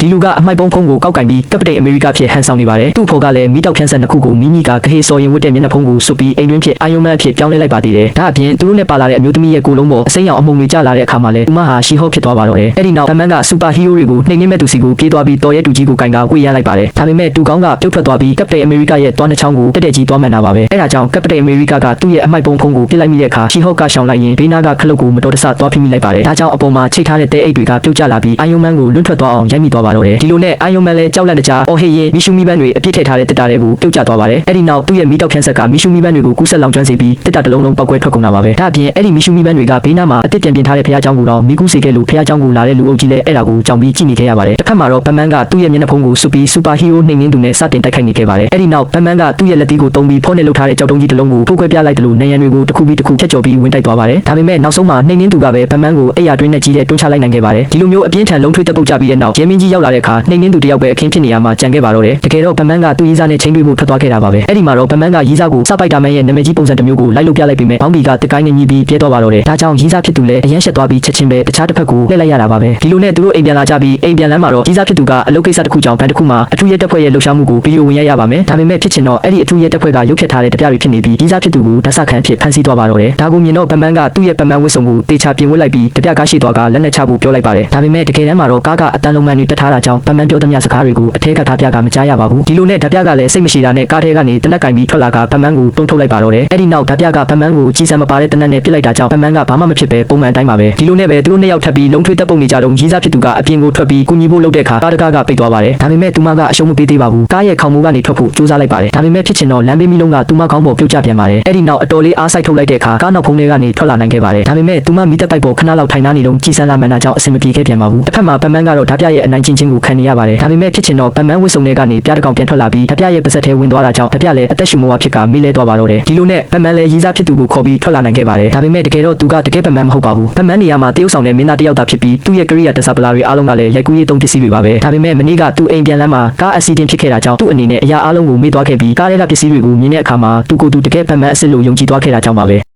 ဒီလူကအမိုက်ပုံးဖုံးကိုကောက်ကင်ပြီးကပတိန်အမေရိကဖြစ်ဟန်ဆောင်နေပါတယ်သူ့ဖော်ကလည်းမီးတောက်ခန်းဆက်နှစ်ခုကိုမိမိကကဟေးစော်ရင်ဝတ်တဲ့မျက်နှာဖုံးကိုစွပ်ပြီးအိမ်တွင်းဖြစ်အာယုံမန်ဖြစ်ပြောင်းလဲလိုက်ပါသေးတယ်ဒါအပြင်သူတို့နဲ့ပါလာတဲ့အမျိုးသမီးရဲ့ကိုယ်လုံးပေါ်အစိမ်းရောင်အမှုန်တွေကျလာတဲ့အခါမှာလည်းသူမဟာရှီဟော့ဖြစ်သွားပါတော့တယ်အဲ့ဒီနောက်ဘတ်မန်ကစူပါဟီးရိုးတွေကိုနှိမ်နင်းမဲ့သူစီကိုပြေးသွားပြီးတော်ရဲတူကြီးကိုကင်ကဝေ့ရလိုက်ပါတယ်ဒါပေမဲ့တူကောင်းကပြုတ်ထွက်သွားပြီးကပတိန်အမေရိကရဲ့တွားနှချောင်းကိုတက်တက်ကြီးတွားမှန်တာပါပဲအဲ့ဒါကြောင့်ကပတိန်အမေရိကသူ့ရဲ့အမိုက်ပုံးဖုံးကိုပြစ်လိုက်မိတဲ့အခါရှီဟော့ကရှောင်လိုက်ရင်ဘေးနားကခလုတ်ကိုမတော်တဆသွားဖိမိလိုက်ပါတယ်ဒါကြောင့်အပေါ်မှာချိတ်ထားတဲ့တဲအိတ်တွေကပြုတ်ကျလာပြီးအာယုံမန်ကိုလွတ်ထွက်သွားအောင်ရိုက်မိသွားပါတော့တယ်ဒီလိုနဲ့အာယုံမန်လည်းကြောက်လန့်တကြားအော်ဟေးရင်မီရှူမီပန်းတွေအပြစ်ထည့်ထားတဲ့တစ်တာတွေကိုပြုတ်ကျသွားပါတယ်အဲ့ဒီနောက်သူ့ရဲ့မီးတောက်ခန်းဆက်ကမီရှူမီပန်းတွေကိုကူးဆက်လောင်ကျွမ်းစေပြီးတစ်တာတစ်လုံးလုံးပောက်ကွဲထွက်ကုန်တာပါပဲဒါအပြင်အဲ့ဒီမီရှူမီပန်းတွေကဘေးနားမှာအတစ်ပြန်ပြင်ထားတဲ့ဖျားเจ้าကိုတော့မီကူးစေခဲ့လို့ဖျားเจ้าကိုလာတဲ့လူအုပ်ကြီးလည်းအဲ့ဒါကိုကြောင်ပြီးကြည့်နေခဲ့ရပါတယ်တစ်ဖက်မှာတော့ဘတ်မန်ကသူ့ရဲ့မျက်နှာဖုံးကိုစွပ်ပြီးစူပါဟီးရိုးနှိမ်နင်းသူနဲ့စတင်တိုက်ခိုက်နေခဲ့ပါတယ်အဲ့ဒီနောက်ဘတ်မန်ကသူ့ရဲ့လက်သီးကိုတုံးပြီးဖောနဲ့လှုပ်ထားတဲ့ကြောက်တုံးကြီးတစ်လုံးကိုဖုတ်ခွဲပြလိုက်တယ်လို့နေရန်တွေကိုတစ်ခုပြီးတစ်ခုဖျက်ကျော်ပြီးဝင်တိုက်သွားပါတယ်ဒါပေမဲ့နောက်ဆုံးမှာနှိမ်နင်းသူကပဲဘတ်မန်ကိုအဲ့ရတွင်းနဲ့ကြီးတဲ့တွန်းချလိုက်နိုင်ခဲ့ပါတယ်ဒီလိုမျိုးအပြင်းထန်လုံးထွေးတက်ပုတ်ကြပြီးတဲ့နောက်ရဲမင်းကြီးရောက်လာတဲ့အခါနှိမ်နင်းသူတယောက်ပဲအခင်းဖြစ်နေရမှာကြံခဲ့ပါတော့တယ်တကယ်တော့ဘတ်မန်ကသူ့ရေးစားနဲ့ချိန်တွေးဖို့ထွက်သွားခဲ့တာပါပဲအဲ့ဒီမှာတော့ဘတ်မန်ကရေးစားကိုစပိုက်တာမန်ရဲ့နာမည်ကြီးပုံစံတစ်မျိုးကိုလိုက်လုပ်ပြလိုက်ပြီးမဲ့ဘောင်းဘီကတစ်ကိုင်းနဲ့ညီးပြီးပြဲသွားပါတော့တယ်ဒါကြောင့်ရေးစားဖြစ်သူလည်းအရန်ရှက်သွားပြီးချက်ချင်းပဲတခြားတစ်ဖက်ကိုလှည့်လိုက်ရတာပါပဲဒီလိုနဲ့သူတို့အိမ်ပြန်လာကြပြီးအိမ်ပြန်လမ်းမှာတော့ရေးစားဖြစ်သူကအလုပ်ကိစ္စတစ်ခုကြောင့်ဘန်တစ်ခုမှာအထူးရဲတပ်ဖွဲ့ရဲ့လှုပ်ရှားမှုကိုဗီဒီယိုဝင်ရပါမယ်ဒါပေမဲ့ဖြစ်ချင်တော့အဲ့ဒီအထူးရဲတပ်ဖွဲ့ကရုပ်ဖြတ်ထားတဲ့တပြားတွေဖြစ်နေပြီးရေးစားဖြစ်သူကိုဓာတ်ဆခံဖြစ်ဖမ်းဆီးသွားပါတော့တယ်ဒါကိုမြင်တော့ဘတ်မန်ကသူ့ရဲ့ဘတ်မန်ဝတ်စုံကိုတေချာပြင်ဝတ်လိုက်ပြီးတပြားကားရှိသွားကလက်နဲ့ချဖို့ပြောလိုက်ပါတယ်ဒါပေမဲ့တကယ်တမ်းမှာတော့ကားကအတန်းလုံးမှန်တွေတက်ထားတာကြောင့်ဘတ်မန်ပြောသမျှစကားတွေကိုအထဲကဓာတ်ပြကမကြားရပါဘူးဒီလိုနဲ့ဓာတ်ပြကလည်းစိတ်မရှိတာနဲ့ကားထဲကနေတနက်ကင်ပြီးထွက်လာကဘတ်မန်ကိုတွန်းထုတ်လိုက်ပါတော့တယ်အဲ့ဒီနောက်ဓာတ်ပြကဘတ်မန်ကိုအကြီးစံမပါတဲ့တနက်နဲ့ပြစ်လိုက်တာကြောင့်ဘတ်မန်ကဘာမှမဖြစ်ပဲပုံမှန်တိုင်းပါပဲဒီလိုနဲ့ပဲသူတို့နှစ်ယောက်ထပ်ပြီးလုံးထွေးတက်ပုံနေကြတော့ရေးစားဖြစ်သူကအပြင်ကိုထွက်ပြီးကူညီဖို့လုပ်တဲ့အခါကားတကားကပိတ်သွားပါတယ်ဒါပေမဲ့သူမကအရှုံးမပေးသေးပါဘူးကားရဲ့ခေါင်မိုးကနေထွက်ဖို့ကြိုးစားလိုက်ပါတယ်ဒါပေမဲ့ဖြစ်ချင်တော့လမ်းဘေးမီလုံးကသူမခေါင်းပေါ်ပြုတ်ကျပြန်ပါတယ်အဲ့ဒီနောက်အတော်လေးအားစိုက်ထုတ်လိုက်တဲ့အခါကားနောက်ဖုံးထဲကနေထွက်လာနိုင်ခဲ့ပါတယ်ဒါပေမဲ့သူမမီးတက်ပိုက်ပေါ်ခဏလောက်ထိုင်နေတော့ကြည်စမ်းလာမှန်တာကြောင့်အဆင်မပြေခဲ့ပြန်ပါဘူးတစ်ဖက်မှာဘတ်မန်ကတော့ဓာတ်ပြရဲ့အနိုင်ကျင့်ခြင်းကိုခံနေရပါတယ်ဒါပေမဲ့ဖြစ်ချင်တော့ဘတ်မန်ဝစ်စုံတွေကနေပြားတစ်ကောင်ပြန်ထွက်လာပြီးဓာတ်ပြရဲ့ပါးစပ်ထဲဝင်သွားတာကြောင့်ဓာတ်ပြလည်းအသက်ရှူမဝါဖြစ်ကမေးလဲသွားပါတော့တယ်ဒီလိုနဲ့ဘတ်မန်လည်းရေးစားဖြစ်သူကိုခေါ်ပြီးထွက်လာနိုင်ခဲ့ပါတယ်ဒါပေမဲ့တကယ်တော့သူကတကယ်ဘတ်မန်မဟုတ်ပါဘူးဘတ်မန်နေရာမှာတရုတ်ဆောင်တဲ့မင်းသားတစ်ယောက်သာဖြစ်ပြီးသူ့ရဲ့ကရိယာတစားပလာတွေအားလုံးကလည်းရိုက်ကူးရေးသုံးပစ္စည်းတွေပါပဲဒါပေမဲ့မနေ့ကသူ့အိမ်ပြန်လမ်းမှာကားအက်ဆီဒင့်ဖြစ်ခဲ့တာကြောင့်သူ့အနေနဲ့အရာအားလုံးကိုမေ့သွားခဲ့ပြီးကားထဲကပစ္စည်းတွေကိုမြင်တဲ့အခါမှာသူကိုယ်သူတကယ်ဘတ်မန်အစ်စ်လို့ယုံကြည်သွားခဲ့တာကြောင့်ပါပဲ